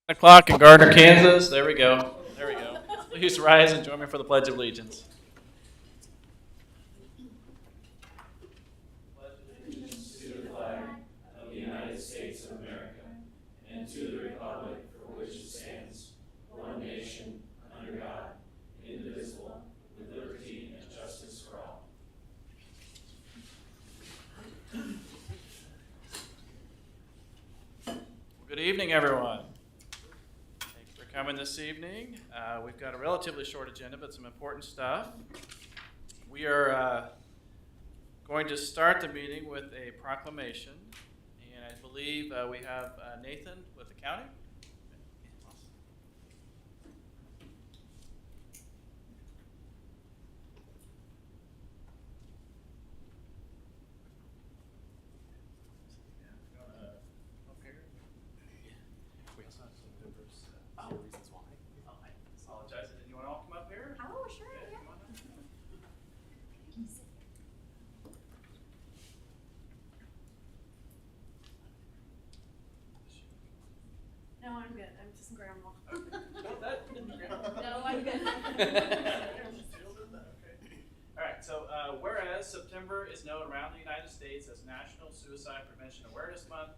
O'clock in Gardner, Kansas. There we go. There we go. Please rise and join me for the Pledge of Allegiance. Good evening, everyone. Thanks for coming this evening. We've got a relatively short agenda, but some important stuff. We are going to start the meeting with a proclamation, and I believe we have Nathan with the county. No, I'm good. I'm just grandma. No, I'm good. All right, so whereas September is known around the United States as National Suicide Prevention Awareness Month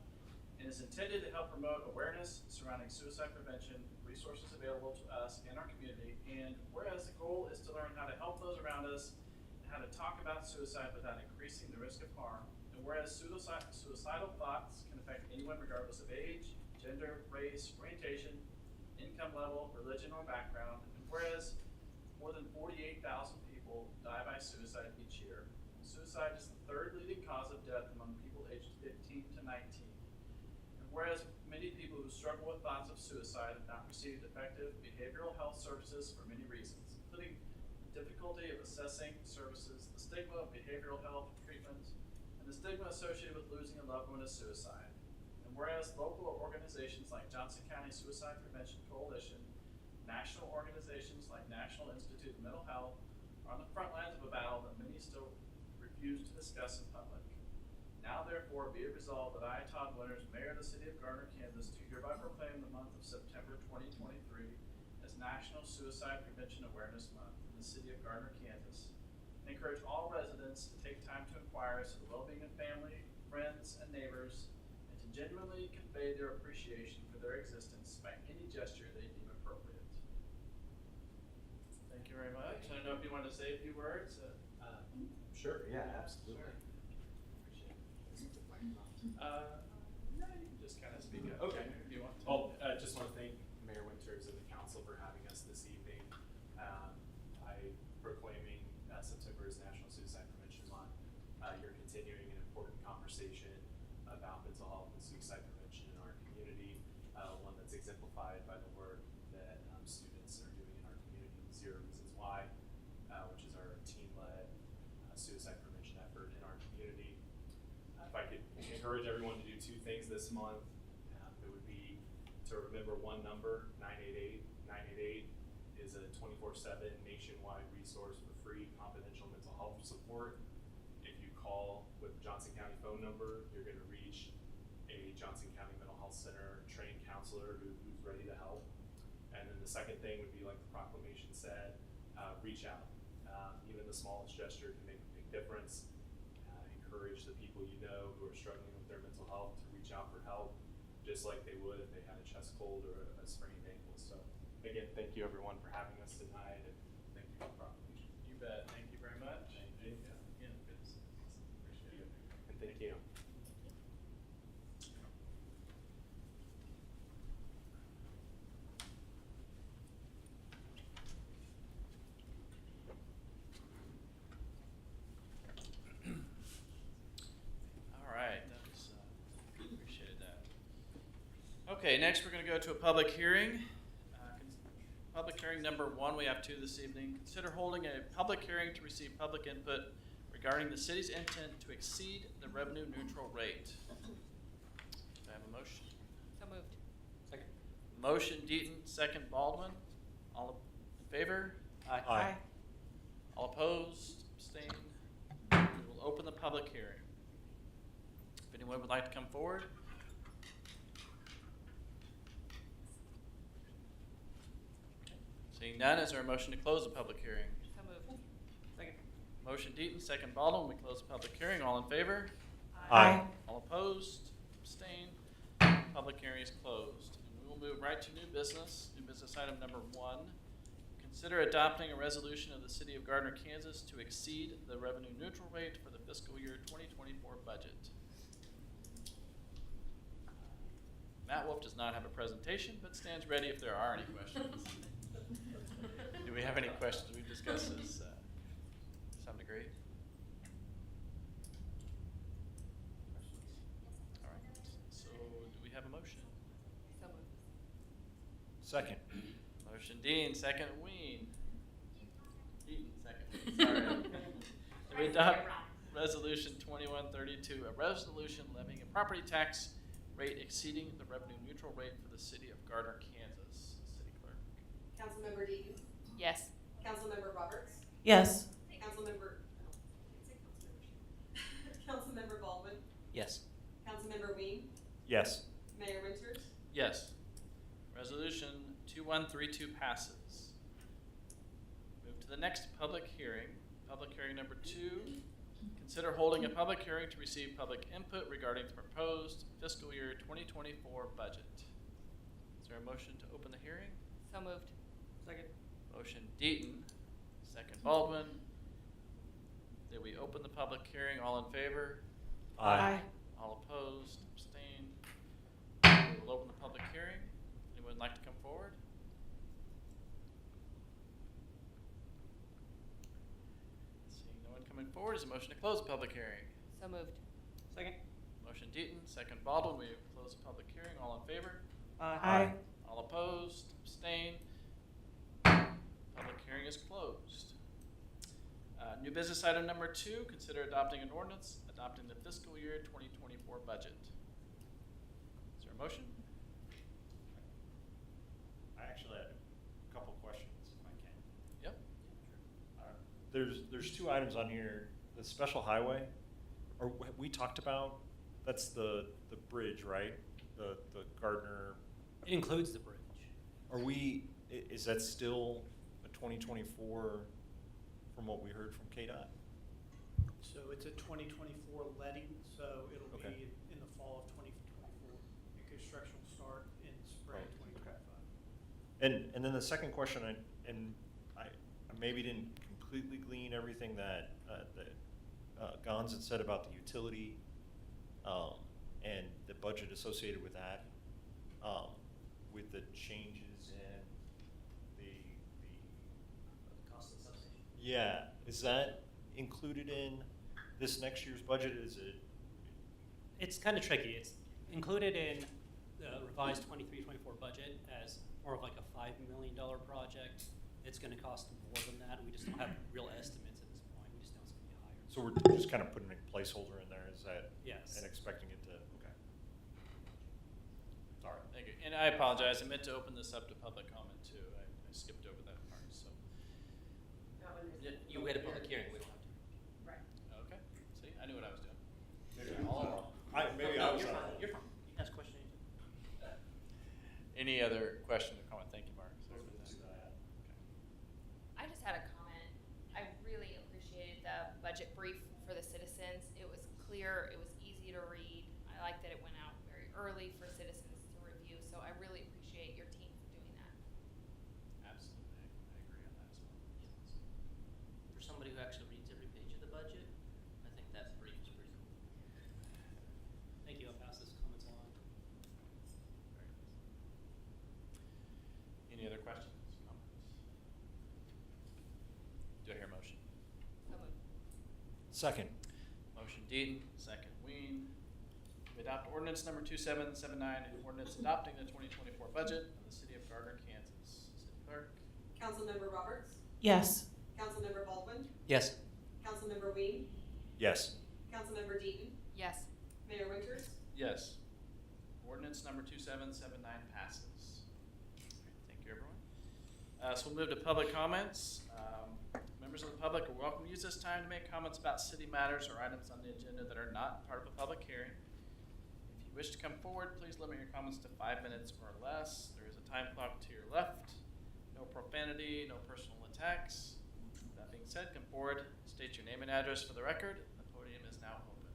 and is intended to help promote awareness surrounding suicide prevention, resources available to us and our community, and whereas the goal is to learn how to help those around us and how to talk about suicide without increasing the risk of harm, and whereas suicidal thoughts can affect anyone regardless of age, gender, race, orientation, income level, religion, or background, and whereas more than 48,000 people die by suicide each year. Suicide is the third leading cause of death among people aged 15 to 19. And whereas many people who struggle with thoughts of suicide have not received effective behavioral health services for many reasons, including the difficulty of assessing services, the stigma of behavioral health treatment, and the stigma associated with losing a loved one to suicide. And whereas local organizations like Johnson County Suicide Prevention Coalition, national organizations like National Institute of Mental Health are on the front lines of a battle that many still refuse to discuss in public. Now therefore be it resolved that I, Todd Winters, Mayor of the City of Gardner, Kansas, do hereby proclaim the month of September 2023 as National Suicide Prevention Awareness Month in the City of Gardner, Kansas, and encourage all residents to take time to inquire as to the well-being of family, friends, and neighbors, and to genuinely convey their appreciation for their existence by any gesture they deem appropriate. Thank you very much. I don't know if you want to say a few words. Sure, yeah, absolutely. Sure. Appreciate it. No, you can just kind of speak up. Okay. If you want to. Well, I just want to thank Mayor Winters and the council for having us this evening. Proclaiming September as National Suicide Prevention Month. You're continuing an important conversation about mental health and suicide prevention in our community, one that's exemplified by the work that students are doing in our community with Zero Reasons Why, which is our team-led suicide prevention effort in our community. If I could encourage everyone to do two things this month, it would be to remember one number, 988. 988 is a 24/7 nationwide resource for free confidential mental health support. If you call with the Johnson County phone number, you're going to reach a Johnson County Mental Health Center trained counselor who's ready to help. And then the second thing would be, like the proclamation said, reach out. Even the smallest gesture can make a big difference. Encourage the people you know who are struggling with their mental health to reach out for help, just like they would if they had a chest cold or a sprained ankle. So again, thank you everyone for having us tonight, and thank you for the proclamation. You bet. Thank you very much. Thank you. Again, good to see you. Appreciate it. And thank you. All right, that was, appreciated that. Okay, next we're going to go to a public hearing. Public hearing number 1, we have 2 this evening. Consider holding a public hearing to receive public input regarding the city's intent to exceed the revenue neutral rate. Do I have a motion? So moved. Second. Motion Deaton, second Baldwin. All in favor? Aye. All opposed, abstained? We will open the public hearing. If anyone would like to come forward. Seeing none, is there a motion to close the public hearing? So moved. Second. Motion Deaton, second Baldwin. We close the public hearing. All in favor? Aye. All opposed? Abstained? Public hearing is closed. And we will move right to new business. New business item number 1. Consider adopting a resolution of the City of Gardner, Kansas to exceed the revenue neutral rate for the fiscal year 2024 budget. Matt Wolf does not have a presentation, but stands ready if there are any questions. Do we have any questions? We've discussed this to some degree. All right. So do we have a motion? So moved. Second. Motion Dean, second Ween. Deaton, second. Sorry. Do we adopt Resolution 2132, a resolution levying a property tax rate exceeding the revenue neutral rate for the City of Gardner, Kansas? City Clerk. Councilmember Deaton, Yes. Councilmember Roberts, Yes. Councilmember, I can't say Councilmember. Councilmember Baldwin, Yes. Councilmember Ween, Yes. Mayor Winters, Yes. Resolution 2132 passes. Move to the next public hearing. Public hearing number 2. Consider holding a public hearing to receive public input regarding the proposed fiscal year 2024 budget. Is there a motion to open the hearing? So moved. Second. Motion Deaton, second Baldwin. Did we open the public hearing? All in favor? Aye. All opposed? Abstained? We will open the public hearing. Anyone like to come forward? Seeing no one coming forward, is a motion to close the public hearing. So moved. Second. Motion Deaton, second Baldwin. We close the public hearing. All in favor? Aye. All opposed? Abstained? Public hearing is closed. New business item number 2, consider adopting an ordinance adopting the fiscal year 2024 budget. Is there a motion? I actually had a couple questions, if I can. Yep. There's 2 items on here. The special highway, or we talked about, that's the bridge, right? The Gardner. It includes the bridge. Are we? Is that still a 2024? From what we heard from KDOT. So it's a 2024 letting, so it'll Okay. be in the fall of 2024. And construction will start in spring Right. 2025. And then the second question, I maybe didn't completely glean everything that Gons had said about the utility and the budget associated with that, with the changes in the Cost of the substation. yeah, is that included in this next year's budget? Is it? It's kind of tricky. It's included in the revised 23-24 budget as more of like a $5 million project. It's going to cost more than that. We just don't have real estimates at this point. We just know it's going to be higher. So we're just kind of putting a placeholder in there, is that? Yes. And expecting it to, okay. Sorry. Thank you. And I apologize. I meant to open this up to public comment too. I skipped over that part. So, that one is. You had a public hearing. We don't have to. Right. okay. See, I knew what I was doing. Maybe No, I was you're on fine. it. You're fine. You can ask a question. Any other question or comment? Thank you, Mark. Sorry for that. I just had a comment. I really appreciated the budget brief for the citizens. It was clear, it was easy to read. I like that it went out very early for citizens to review, so I really appreciate your team for doing that. Absolutely. I agree on that as well. For somebody who actually reads every page of the budget, I think that brief is pretty cool. Thank you. I'll pass this comments along. Very nice. Any other questions, comments? Do I hear a motion? So moved. Second. Motion Deaton, second Ween. We adopt ordinance number 2779, an ordinance adopting the 2024 budget of the City of Gardner, Kansas. City Clerk. Councilmember Roberts, Yes. Councilmember Baldwin, Yes. Councilmember Ween, Yes. Councilmember Deaton, Yes. Mayor Winters, Yes. Ordinance number 2779 passes. Thank you, everyone. So we'll move to public comments. Members of the public are welcome to use this time to make comments about city matters or items on the agenda that are not part of a public hearing. If you wish to come forward, please limit your comments to 5 minutes or less. There is a time clock to your left. no profanity, no personal attacks. That being said, come forward, state your name and address for the record. The podium is now open.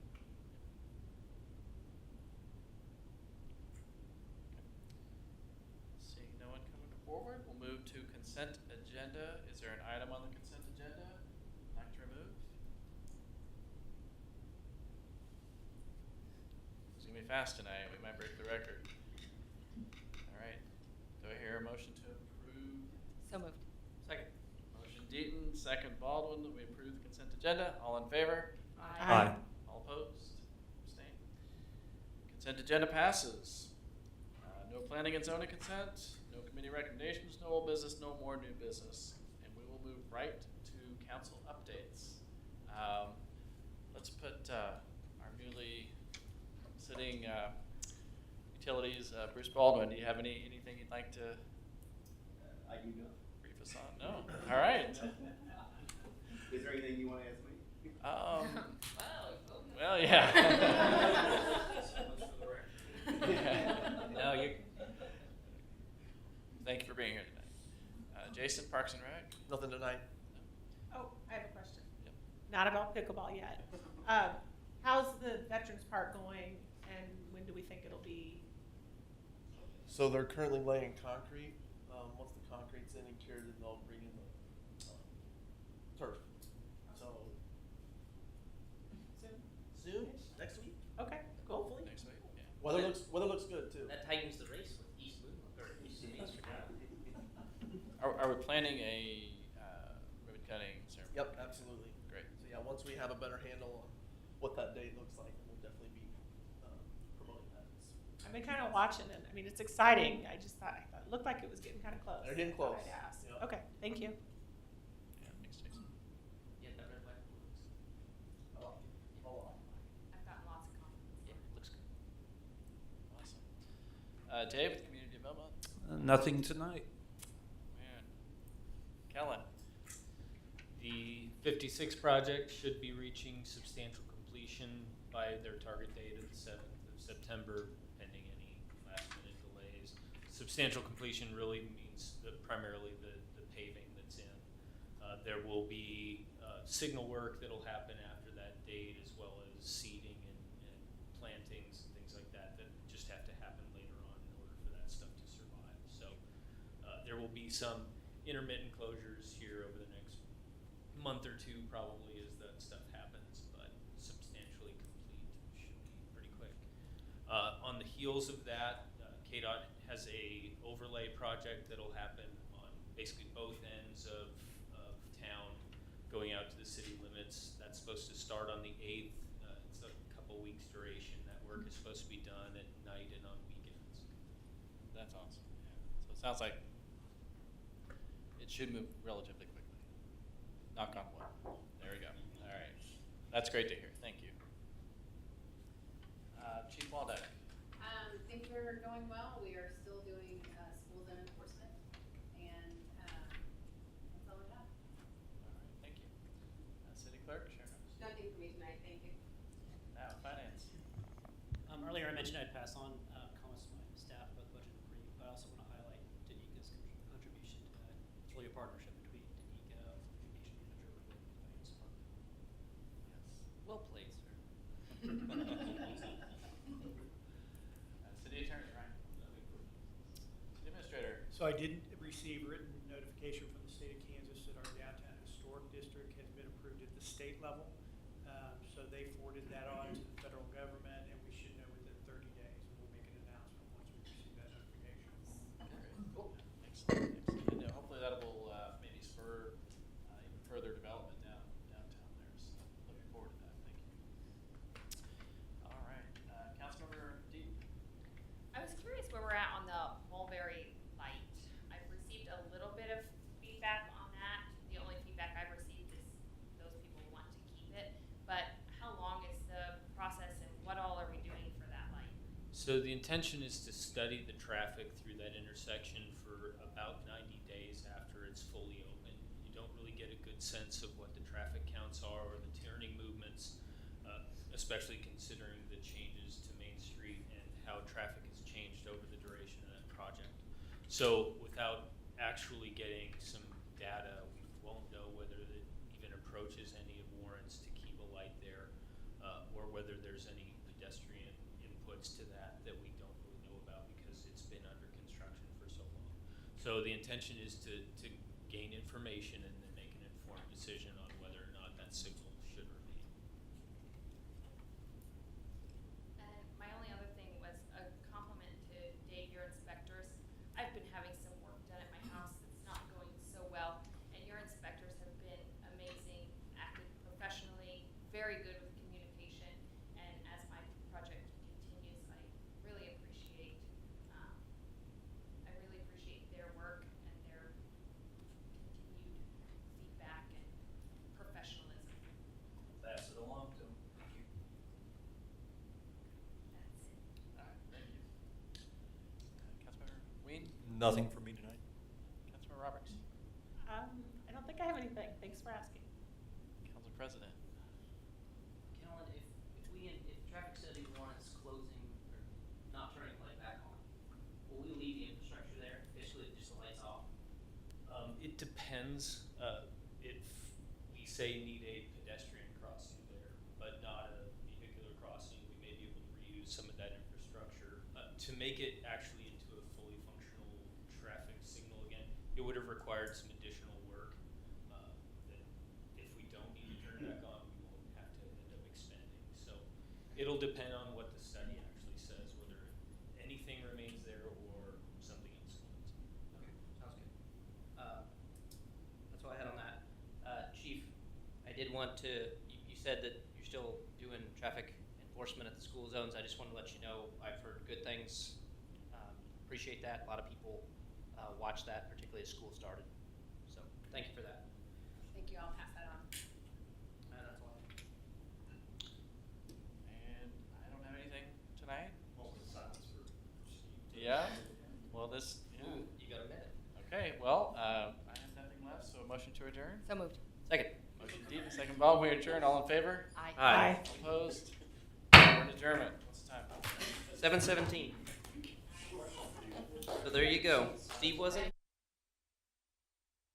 Seeing no one coming forward, we'll move to consent agenda. Is there an item on the consent agenda you'd like to remove? It's gonna be fast tonight. We might break the record. All right. Do I hear a motion to approve? So moved. Second. Motion Deaton, second Baldwin, that we approve the consent agenda. All in favor? Aye. All opposed? Abstained? Consent agenda passes. No planning and zoning consent, no committee recommendations, no old business, no more new business. And we will move right to council updates. Let's put our newly sitting utilities, Bruce Baldwin, do you have anything you'd like to I do not. brief us on? No? All right. Is there anything you want to ask me? Well, yeah. No, you. Thank you for being here tonight. Jason, Parks and Rec? Nothing tonight. Oh, I have a question. Yep. Not about pickleball yet. How's the Veterans Park going, and when do we think it'll be? So they're currently laying concrete. Once the concrete's in and cured, then they'll bring in the turf. So soon, next week, Okay, cool. hopefully. Next week? Yeah. Weather looks good too. That tightens the race with East Moon, or East Amsterdam. Are we planning a ribbon cutting ceremony? Yep, absolutely. Great. So yeah, once we have a better handle on what that date looks like, we'll definitely be promoting that. I've been kind of watching it. I mean, it's exciting. I thought it looked like it was getting kind of close. They're getting Thought close. I'd ask. Yep. Okay, thank you. Yeah, thanks, Jason. Yeah, that red, white, and blue looks. I like it. A lot. I've gotten lots of compliments. Yeah, looks good. Awesome. Dave, with community development? Nothing tonight. Man. Kellen? The 56 project should be reaching substantial completion by their target date of the 7th of September, pending any last-minute delays. Substantial completion really means primarily the paving that's in. There will be signal work that'll happen after that date, as well as seeding and plantings and things like that that just have to happen later on in order for that stuff to survive. So there will be some intermittent closures here over the next month or two probably as that stuff happens, but substantially complete should be pretty quick. On the heels of that, KDOT has a overlay project that'll happen on basically both ends of town going out to the city limits. That's supposed to start on the 8th. It's a couple weeks duration. That work is supposed to be done at night and on weekends. That's awesome. Yeah. So it sounds like it should move relatively quickly. Knock on wood. There we go. All right. That's great to hear. Thank you. Chief Waldeck. Things are going well. We are still doing school zone enforcement, and that's all I got. All right. Thank you. City Clerk, Sharon. Nothing for me tonight. Thank you. Now, Finance. Earlier I mentioned I'd pass on comments to my staff about the budget brief, but I also want to highlight Danika's contribution to that. It's really a partnership between Danika, Communication Manager, with the Finance Department. Yes. Well played, sir. City Attorney, Ryan. City Administrator. So I did receive written notification from the state of Kansas that our downtown historic district has been approved at the state level. So they forwarded that on to the federal government, and we should know within 30 days. We'll make an announcement once we receive that notification. Cool. Excellent. Excellent. And hopefully that will maybe spur even further development downtown there. So looking forward to that. Thank you. All right. Councilmember Deep. I was curious where we're at on the Mulberry Light. I've received a little bit of feedback on that. The only feedback I've received is those people want to keep it. But how long is the process, and what all are we doing for that light? So the intention is to study the traffic through that intersection for about 90 days after it's fully open. You don't really get a good sense of what the traffic counts are or the turning movements, especially considering the changes to Main Street and how traffic has changed over the duration of that project. So without actually getting some data, we won't know whether it even approaches any of Warren's to keep a light there, or whether there's any pedestrian inputs to that that we don't really know about because it's been under construction for so long. So the intention is to gain information and then make an informed decision on whether or not that signal should remain. And my only other thing was a compliment to Dave, your inspectors. I've been having some work done at my house that's not going so well, and your inspectors have been amazing, acted professionally, very good with communication, and as my project continues, I really appreciate their work and their continued feedback and professionalism. Pass it along to them. Thank you. That's it. All right, thank you. Councilmember Ween? Nothing for me tonight. Councilmember Roberts? I don't think I have anything. Thanks for asking. Council President? Kellen, if traffic study warrants closing or not turning the light back on, will we leave the infrastructure there, basically just the lights off? It depends. If we say need a pedestrian crossing there, but not a vehicular crossing, we may be able to reuse some of that infrastructure. To make it actually into a fully functional traffic signal again, it would have required some additional work that if we don't need to turn it back on, we won't have to end up expending. So it'll depend on what the study actually says, whether anything remains there or something else comes. Okay, sounds good. That's all I had on that. Chief, I did want to, you said that you're still doing traffic enforcement at the school zones. I just want to let you know I've heard good things. Appreciate that. A lot of people watch that, particularly as school started. So thank you for that. Thank you, I'll pass that on. That's all. And I don't have anything tonight. Moment of silence for Steve. Yeah? Well, this, yeah. Ooh, you got a minute. Okay, well, I have nothing left, so a motion to adjourn? So moved. Second. Motion Dean, second Bob, we adjourn, all in favor? Aye. Aye. Opposed? We're in adjournment. What's the time? 7:17. So there you go. Steve wasn't